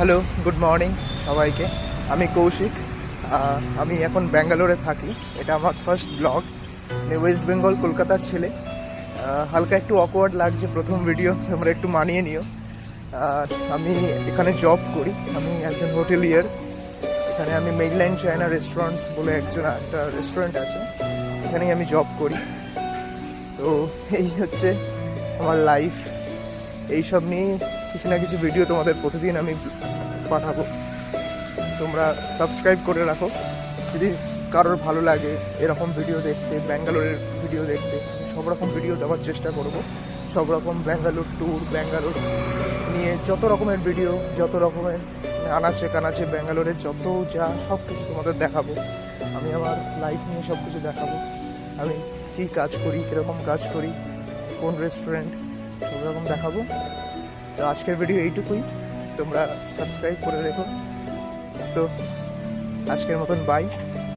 Hello, good morning সবাইকে। আমি কৌশিক। আমি এখন ব্যাঙ্গালোরে থাকি। এটা আমার ফার্স্ট ব্লগ। ওয়েস্ট বেঙ্গল, কলকাতার ছেলে। হালকা একটু অকওয়ার্ড লাগছে প্রথম ভিডিও, তোমরা একটু মানিয়ে নিও। আমি এখানে জব করি, আমি একজন হোটেলিয়ার। এখানে আমি মেইনল্যান্ড চায়না রেস্টুরেন্টস বলে একটা রেস্টুরেন্ট আছে, এখানেই আমি জব করি। তো এই হচ্ছে আমার লাইফ। এইসব নিয়েই কিছু না কিছু ভিডিও তোমাদের প্রতিদিন আমি পাঠাবো। তোমরা সাবস্ক্রাইব করে রাখো যদি কারোর ভালো লাগে এরকম ভিডিও দেখতে, ব্যাঙ্গালোরের ভিডিও দেখতে। আমি সব রকম ভিডিও দেওয়ার চেষ্টা করব, সব রকম ব্যাঙ্গালোর ট্যুর, ব্যাঙ্গালোর নিয়ে যত রকমের ভিডিও, যত রকমের আনাচে কানাচে ব্যাঙ্গালোরের যত যা সব কিছু তোমাদের দেখাবো। আমি আমার লাইফ নিয়ে সব কিছু দেখাবো, আমি কী কাজ করি, কীরকম কাজ করি, কোন রেস্টুরেন্ট, সব রকম দেখাবো। তো আজকের ভিডিও এইটুকুই, তোমরা সাবস্ক্রাইব করে রেখো। তো আজকের মতন বাই।